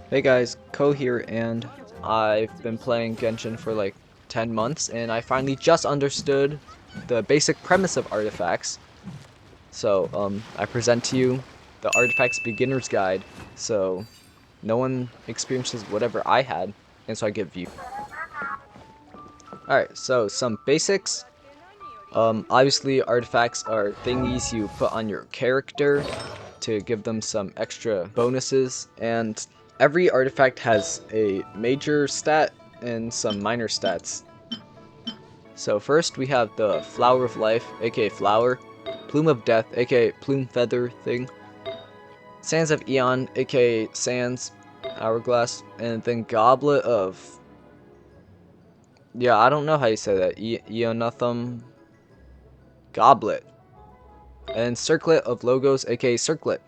Hey guys, Ko here, and I've been playing Genshin for like 10 months, and I finally just understood the basic premise of artifacts. So, I present to you the Artifacts Beginner's Guide, so no one experiences whatever I had, and so I give you. Alright, so some basics. Obviously, artifacts are thingies you put on your character to give them some extra bonuses, and every artifact has a major stat and some minor stats. So first we have the Flower of Life, aka Flower, Plume of Death, aka Plume Feather thing, Sands of Eon, aka Sands, Hourglass, and then Goblet of... yeah, I don't know how you say that, Eonathum Goblet, and Circlet of Logos, aka Circlet.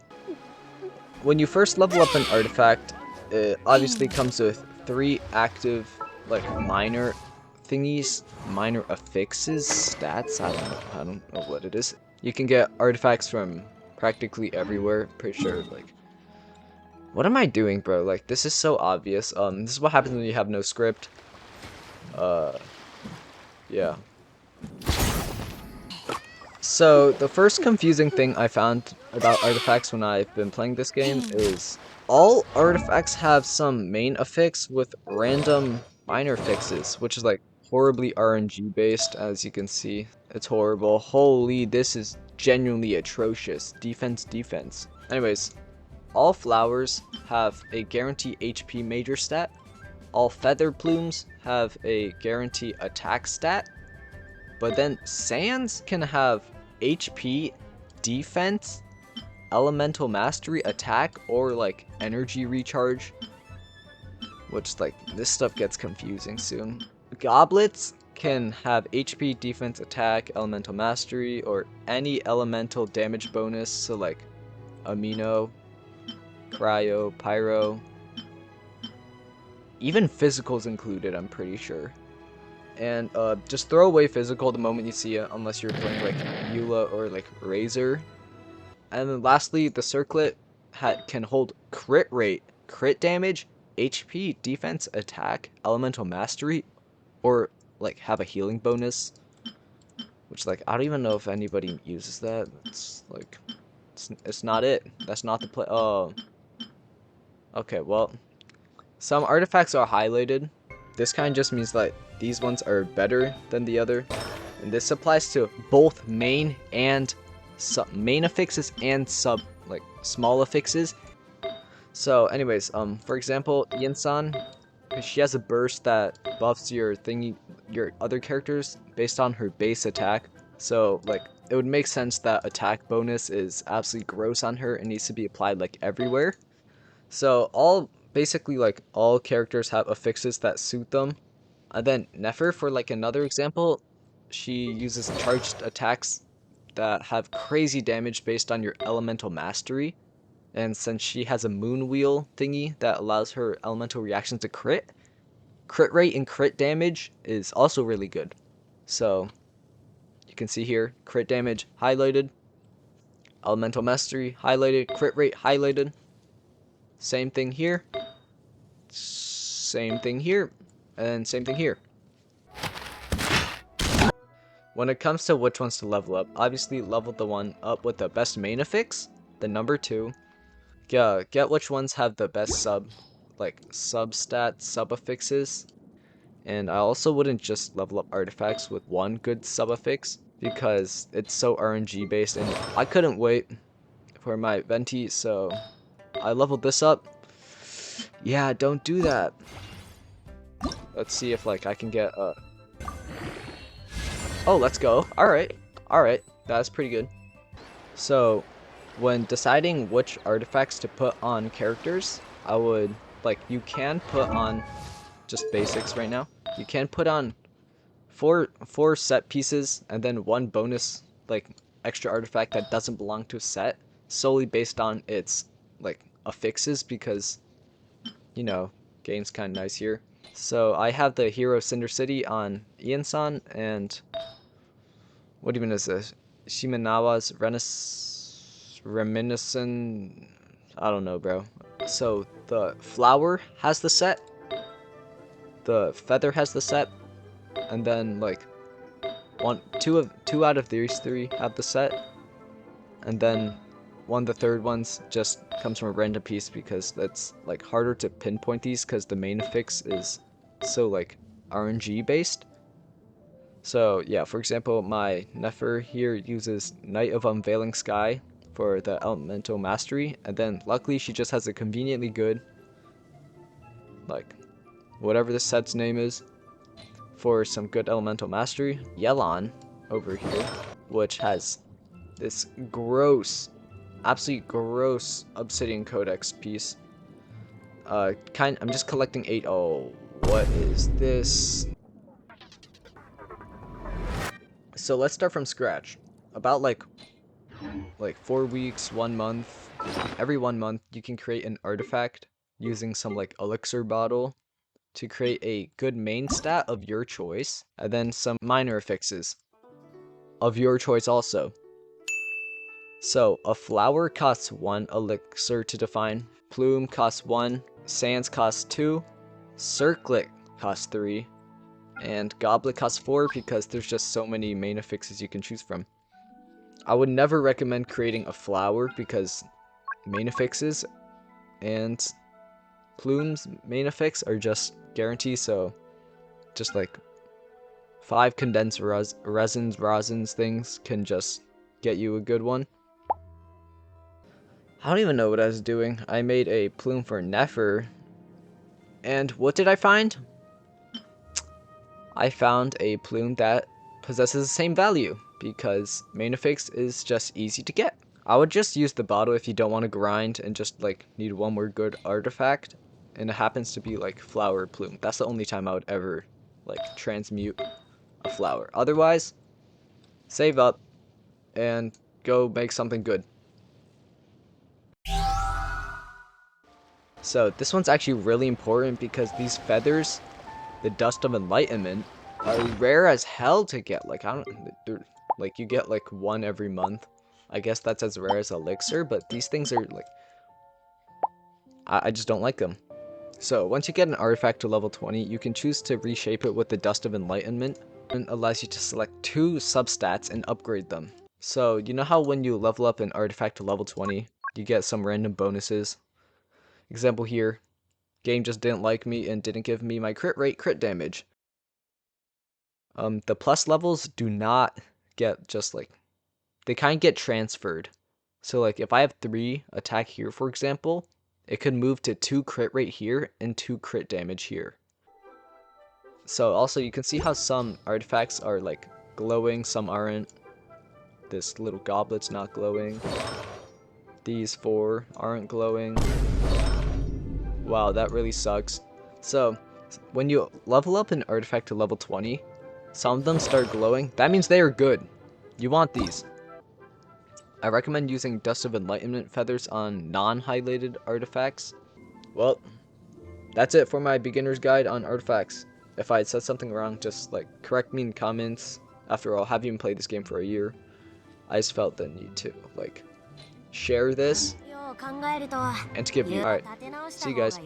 When you first level up an artifact, it obviously comes with 3 active, like, minor thingies, minor affixes, stats, I don't know what it is. You can get artifacts from practically everywhere, pretty sure, like, what am I doing, bro? Like, this is so obvious. This is what happens when you have no script. Uh, yeah. So, the first confusing thing I found about artifacts when I've been playing this game is all artifacts have some main affix with random minor fixes, which is like horribly RNG based, as you can see. It's horrible. Holy, this is genuinely atrocious. Defense, defense. Anyways, all flowers have a guarantee HP major stat. All feather plumes have a guarantee attack stat. But then Sands can have HP, defense, elemental mastery, attack, or like energy recharge. Which, like, this stuff gets confusing soon. Goblets can have HP, defense, attack, elemental mastery, or any elemental damage bonus. So like amino, cryo, pyro. Even physicals included, I'm pretty sure. And just throw away physical the moment you see it, unless you're playing like Eula or like Razor. And then lastly, the circlet can hold crit rate, crit damage, HP, defense, attack, elemental mastery, or like have a healing bonus. Which, like, I don't even know if anybody uses that. It's like, it's not it. That's not the play. Oh, okay. Well, some artifacts are highlighted. This kind just means that these ones are better than the other, and this applies to both main and main affixes and like small affixes. So anyways, for example, Yin-san, she has a burst that buffs your other characters based on her base attack. So like it would make sense that attack bonus is absolutely gross on her and needs to be applied like everywhere. So basically like all characters have affixes that suit them. And then Nefer, for like another example, she uses charged attacks that have crazy damage based on your elemental mastery. And since she has a moon wheel thingy that allows her elemental reactions to crit rate and crit damage is also really good. So you can see here, crit damage highlighted, elemental mastery highlighted, crit rate highlighted. Same thing here, same thing here, and same thing here. When it comes to which ones to level up, obviously level the one up with the best main affix, the number 2. Get which ones have the best sub-stat, sub-affixes. And I also wouldn't just level up artifacts with one good sub-affix, because it's so RNG based, and I couldn't wait for my Venti, so I leveled this up. Yeah, don't do that. Let's see if like I can get oh, let's go. Alright, that's pretty good. So, when deciding which artifacts to put on characters, I would, like, you can put on just basics right now. You can put on four set pieces and then one bonus, like, extra artifact that doesn't belong to a set, solely based on its, like, affixes, because, you know, game's kind of nice here. So I have the Hero Cinder City on Ian-san, and what even is this? Shimenawa's Reminiscent. I don't know, bro. So the flower has the set, the feather has the set, and then like two out of these three have the set, and then the third one's just comes from a random piece because that's like harder to pinpoint these because the main affix is so like RNG based. So yeah, for example, my Nefer here uses Night of Unveiling Sky for the elemental mastery, and then luckily she just has a conveniently good, like, whatever the set's name is, for some good elemental mastery. Yelon over here, which has this gross, absolutely gross Obsidian Codex piece. I'm just collecting 8. Oh, what is this? So let's start from scratch. About like 4 weeks, 1 month, every 1 month you can create an artifact using some like elixir bottle to create a good main stat of your choice, and then some minor affixes of your choice also. So a flower costs 1 elixir to define, plume costs 1, sands costs 2, circlet costs 3, and goblet costs 4 because there's just so many main affixes you can choose from. I would never recommend creating a flower because main affixes and plumes main affix are just guaranteed, so just like 5 condensed resins things can just get you a good one. I don't even know what I was doing. I made a plume for Nefer, and what did I find? I found a plume that possesses the same value because main affix is just easy to get. I would just use the bottle if you don't want to grind and just like need one more good artifact, and it happens to be like flower plume. That's the only time I would ever like transmute a flower. Otherwise, save up and go make something good. So this one's actually really important because these feathers, the dust of enlightenment, are rare as hell to get. Like like you get like 1 every month. I guess that's as rare as elixir, but these things are like, I just don't like them. So once you get an artifact to level 20, you can choose to reshape it with the dust of enlightenment, and allows you to select 2 substats and upgrade them. So you know how when you level up an artifact to level 20, you get some random bonuses? Example here, game just didn't like me and didn't give me my crit rate, crit damage. The plus levels do not get just like, they kind of get transferred. So like if I have 3 attack here, for example, it could move to 2 crit rate here and 2 crit damage here. So also you can see how some artifacts are like glowing, some aren't. This little goblet's not glowing. These 4 aren't glowing. Wow, that really sucks. So when you level up an artifact to level 20, some of them start glowing. That means they are good. You want these. I recommend using Dust of Enlightenment feathers on non-highlighted artifacts. Well, that's it for my beginner's guide on artifacts. If I had said something wrong, just like correct me in comments. After all, have you even played this game for a year? I just felt the need to like share this and to give you. Alright, see you guys.